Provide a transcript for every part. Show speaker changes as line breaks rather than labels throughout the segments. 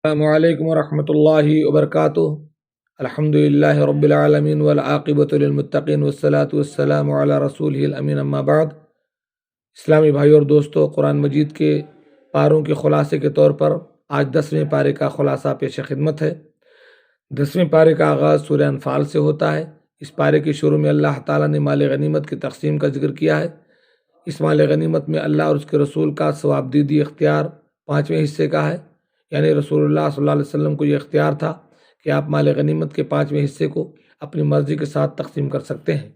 السلام علیکم ورحمۃ اللہ وبرکاتہ۔ الحمدللہ رب العالمین والعاقبۃ للمتقین والصلاة والسلام علی رسولہ الامین، اما بعد۔ اسلامی بھائیو اور دوستو، قرآن مجید کے پاروں کے خلاصے کے طور پر آج 10ویں پارے کا خلاصہ پیش خدمت ہے۔ 10ویں پارے کا آغاز سورہ انفال سے ہوتا ہے۔ اس پارے کے شروع میں اللہ تعالیٰ نے مال غنیمت کی تقسیم کا ذکر کیا ہے۔ اس مال غنیمت میں اللہ اور اس کے رسول کا ثوابدیدی اختیار 5ویں حصے کا ہے، یعنی رسول اللہ صلی اللہ علیہ وسلم کو یہ اختیار تھا کہ آپ مال غنیمت کے 5ویں حصے کو اپنی مرضی کے ساتھ تقسیم کر سکتے ہیں۔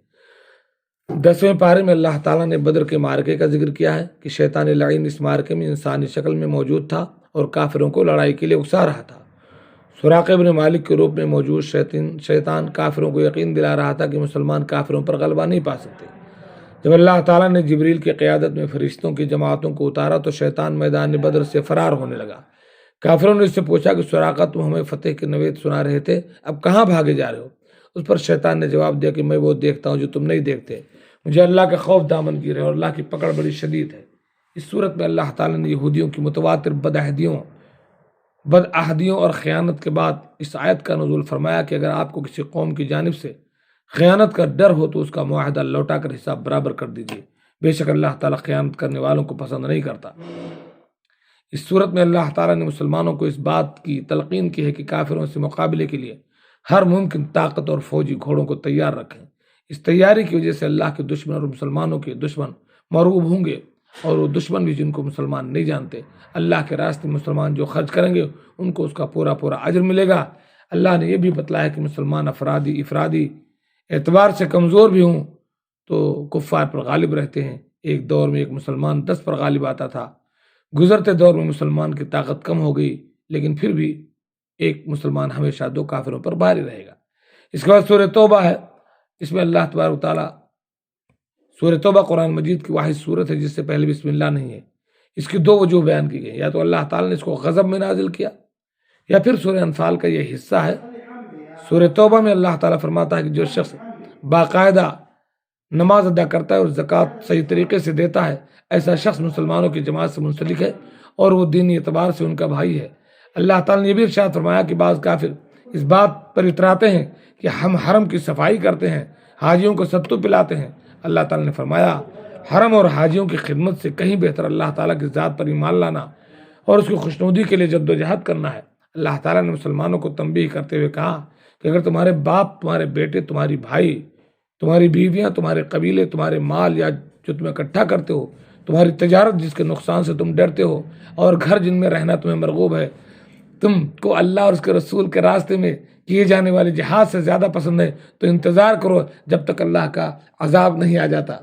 10ویں پارے میں اللہ تعالیٰ نے بدر کے معرکے کا ذکر کیا ہے کہ شیطان لعین اس معرکے میں انسانی شکل میں موجود تھا اور کافروں کو لڑائی کے لیے اکسا رہا تھا۔ سراقہ بن مالک کے روپ میں موجود شیطان کافروں کو یقین دلا رہا تھا کہ مسلمان کافروں پر غلبہ نہیں پا سکتے۔ جب اللہ تعالیٰ نے جبریل کی قیادت میں فرشتوں کی جماعتوں کو اتارا تو شیطان میدان بدر سے فرار ہونے لگا۔ کافروں نے اس سے پوچھا کہ سراقہ، تم ہمیں فتح کے نوید سنا رہے تھے، اب کہاں بھاگے جا رہے ہو؟ اس پر شیطان نے جواب دیا کہ میں وہ دیکھتا ہوں جو تم نہیں دیکھتے، مجھے اللہ کا خوف دامن گیر ہے اور اللہ کی پکڑ بڑی شدید ہے۔ اس صورت میں اللہ تعالیٰ نے یہودیوں کی متواتر بدعہدیوں اور خیانت کے بعد اس آیت کا نزول فرمایا کہ اگر آپ کو کسی قوم کی جانب سے خیانت کا ڈر ہو تو اس کا معاہدہ لوٹا کر حساب برابر کر دیجیے، بے شک اللہ تعالیٰ خیانت کرنے والوں کو پسند نہیں کرتا۔ اس صورت میں اللہ تعالیٰ نے مسلمانوں کو اس بات کی تلقین کی ہے کہ کافروں سے مقابلے کے لیے ہر ممکن طاقت اور فوجی گھوڑوں کو تیار رکھیں۔ اس تیاری کی وجہ سے اللہ کے دشمن اور مسلمانوں کے دشمن مرعوب ہوں گے، اور وہ دشمن بھی جن کو مسلمان نہیں جانتے، اللہ کے راستے میں مسلمان جو خرچ کریں گے ان کو اس کا پورا اجر ملے گا۔ اللہ نے یہ بھی بتلایا کہ مسلمان افرادی اعتبار سے کمزور بھی ہوں تو کفار پر غالب رہتے ہیں۔ ایک دور میں ایک مسلمان 10 پر غالب آتا تھا، گزرتے دور میں مسلمان کی طاقت کم ہو گئی، لیکن پھر بھی ایک مسلمان ہمیشہ 2 کافروں پر بھاری رہے گا۔ اس کے بعد سورہ توبہ ہے۔ اس میں اللہ تبارک و تعالیٰ، سورہ توبہ قرآن مجید کی واحد سورت ہے جس سے پہلے بسم اللہ نہیں ہے۔ اس کی 2 وجوہ بیان کی گئی، یا تو اللہ تعالیٰ نے اس کو غضب میں نازل کیا، یا پھر سورہ انفال کا یہ حصہ ہے۔ سورہ توبہ میں اللہ تعالیٰ فرماتا ہے کہ جو شخص باقاعدہ نماز ادا کرتا ہے اور زکوٰۃ صحیح طریقے سے دیتا ہے، ایسا شخص مسلمانوں کی جماعت سے منسلک ہے اور وہ دینی اعتبار سے ان کا بھائی ہے۔ اللہ تعالیٰ نے یہ بھی ارشاد فرمایا کہ بعض کافر اس بات پر اتراتے ہیں کہ ہم حرم کی صفائی کرتے ہیں، حاجیوں کو ستو پلاتے ہیں۔ اللہ تعالیٰ نے فرمایا حرم اور حاجیوں کی خدمت سے کہیں بہتر اللہ تعالیٰ کی ذات پر ایمان لانا اور اس کی خوشنودی کے لیے جد و جہد کرنا ہے۔ اللہ تعالیٰ نے مسلمانوں کو تنبیہ کرتے ہوئے کہا کہ اگر تمہارے باپ، تمہارے بیٹے، تمہاری بھائی، تمہاری بیویاں، تمہارے قبیلے، تمہارے مال یا جو تم اکٹھا کرتے ہو، تمہاری تجارت جس کے نقصان سے تم ڈرتے ہو، اور گھر جن میں رہنا تمہیں مرغوب ہے، تم کو اللہ اور اس کے رسول کے راستے میں کیے جانے والے جہاد سے زیادہ پسند ہے، تو انتظار کرو جب تک اللہ کا عذاب نہیں آ جاتا۔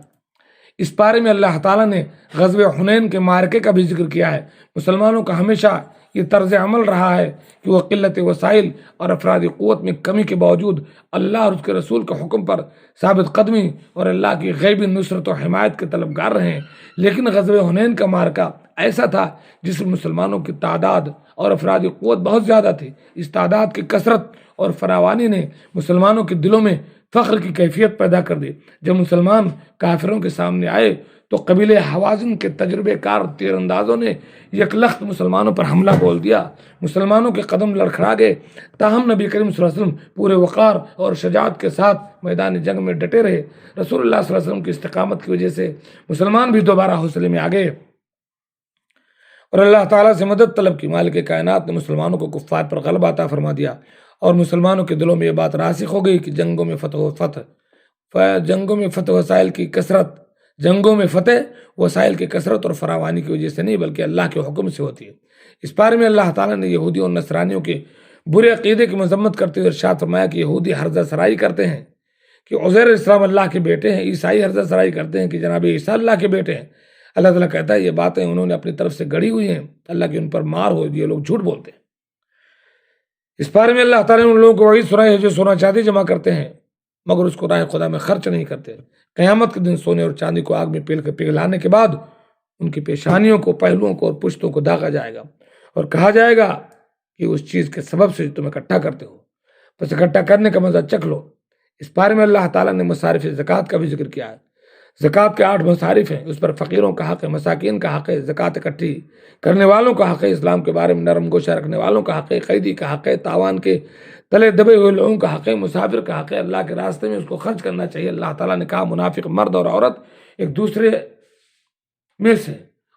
اس پارے میں اللہ تعالیٰ نے غزوہ حنین کے معرکے کا بھی ذکر کیا ہے۔ مسلمانوں کا ہمیشہ یہ طرز عمل رہا ہے کہ وہ قلت وسائل اور افرادی قوت میں کمی کے باوجود اللہ اور اس کے رسول کے حکم پر ثابت قدمی اور اللہ کی غیبی نصرت و حمایت کے طلبگار رہے ہیں۔ لیکن غزوہ حنین کا معرکہ ایسا تھا جس میں مسلمانوں کی تعداد اور افرادی قوت بہت زیادہ تھی۔ اس تعداد کی کثرت اور فراوانی نے مسلمانوں کے دلوں میں فخر کی کیفیت پیدا کر دی۔ جب مسلمان کافروں کے سامنے آئے تو قبیلے حوازن کے تجربے کار تیر اندازوں نے یکلخت مسلمانوں پر حملہ بول دیا۔ مسلمانوں کے قدم لڑکھڑا گئے، تاہم نبی کریم صلی اللہ علیہ وسلم پورے وقار اور شجاعت کے ساتھ میدان جنگ میں ڈٹے رہے۔ رسول اللہ صلی اللہ علیہ وسلم کی استقامت کی وجہ سے مسلمان بھی دوبارہ حوصلے میں آ گئے اور اللہ تعالیٰ سے مدد طلب کی۔ مالک کائنات نے مسلمانوں کو کفار پر غلبہ عطا فرما دیا اور مسلمانوں کے دلوں میں یہ بات راسخ ہو گئی کہ جنگوں میں فتح وسائل کی کثرت اور فراوانی کی وجہ سے نہیں بلکہ اللہ کے حکم سے ہوتی ہے۔ اس بارے میں اللہ تعالیٰ نے یہودیوں اور نصرانیوں کے برے عقیدے کی مذمت کرتے ہوئے ارشاد فرمایا کہ یہودی حرزہ سرائی کرتے ہیں کہ عزیر علیہ السلام اللہ کے بیٹے ہیں، عیسائی حرزہ سرائی کرتے ہیں کہ جناب عیسیٰ اللہ کے بیٹے ہیں۔ اللہ تعالیٰ کہتا ہے یہ باتیں انہوں نے اپنی طرف سے گڑھی ہوئی ہیں، اللہ کی ان پر مار ہو، یہ لوگ جھوٹ بولتے ہیں۔ اس بارے میں اللہ تعالیٰ نے ان لوگوں کو وعید سنائی ہے جو سونا چاندی جمع کرتے ہیں مگر اس کو راہ خدا میں خرچ نہیں کرتے۔ قیامت کے دن سونے اور چاندی کو آگ میں پگھلانے کے بعد ان کی پیشانیوں کو، پہلوؤں کو اور پشتوں کو داغا جائے گا اور کہا جائے گا کہ اس چیز کے سبب سے جو تم اکٹھا کرتے ہو، بس اکٹھا کرنے کا مزہ چکھ لو۔ اس بارے میں اللہ تعالیٰ نے مصارف زکوٰۃ کا بھی ذکر کیا ہے۔ زکوٰۃ کے 8 مصارف ہیں، اس پر فقیروں کا حق ہے، مساکین کا حق ہے، زکوٰۃ اکٹھی کرنے والوں کا حق ہے، اسلام کے بارے میں نرم گوشہ رکھنے والوں کا حق ہے، قیدی کا حق ہے، تاوان کے تلے دبے ہوئے لوگوں کا حق ہے، مسافر کا حق ہے، اللہ کے راستے میں اس کو خرچ کرنا چاہیے۔ اللہ تعالیٰ نے کہا منافق مرد اور عورت ایک دوسرے میں سے،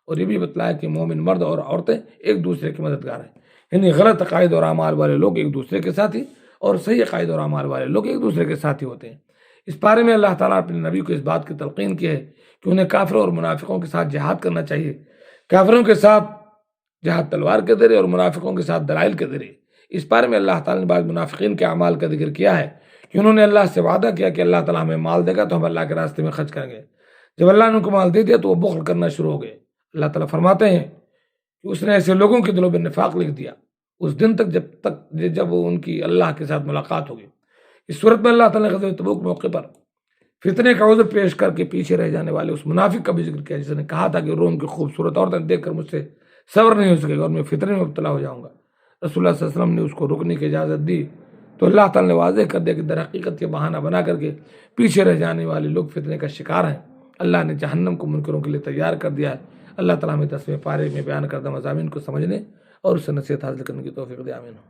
اور یہ بھی بتلایا کہ مومن مرد اور عورتیں ایک دوسرے کے مددگار ہیں، یعنی غلط عقائد اور اعمال والے لوگ ایک دوسرے کے ساتھی اور صحیح عقائد اور اعمال والے لوگ ایک دوسرے کے ساتھی ہوتے ہیں۔ اس بارے میں اللہ تعالیٰ نے اپنے نبی کو اس بات کی تلقین کی ہے کہ انہیں کافروں اور منافقوں کے ساتھ جہاد کرنا چاہیے، کافروں کے ساتھ جہاد تلوار کے ذریعے اور منافقوں کے ساتھ دلائل کے ذریعے۔ اس بارے میں اللہ تعالیٰ نے بعض منافقین کے اعمال کا ذکر کیا ہے کہ انہوں نے اللہ سے وعدہ کیا کہ اللہ تعالیٰ ہمیں مال دے گا تو ہم اللہ کے راستے میں خرچ کریں گے، جب اللہ نے ان کو مال دے دیا تو وہ بخل کرنا شروع ہو گئے۔ اللہ تعالیٰ فرماتے ہیں کہ اس نے ایسے لوگوں کے دلوں میں نفاق لکھ دیا اس دن تک جب ان کی اللہ کے ساتھ ملاقات ہوگی۔ اس صورت میں اللہ تعالیٰ نے غزوہ تبوک موقع پر فتنے کا عذر پیش کر کے پیچھے رہ جانے والے اس منافق کا بھی ذکر کیا جس نے کہا تھا کہ روم کی خوبصورت عورتیں دیکھ کر مجھ سے صبر نہیں ہو سکے گا اور میں فتنے میں مبتلا ہو جاؤں گا۔ رسول اللہ صلی اللہ علیہ وسلم نے اس کو رکنے کی اجازت دی تو اللہ تعالیٰ نے واضح کر دیا کہ در حقیقت یہ بہانہ بنا کر کے پیچھے رہ جانے والے لوگ فتنے کا شکار ہیں۔ اللہ نے جہنم کو منکروں کے لیے تیار کر دیا ہے۔ اللہ تعالیٰ ہمیں 10ویں پارے میں بیان کردہ مضامین کو سمجھنے اور اس سے نصیحت حاصل کرنے کی توفیق دے، آمین۔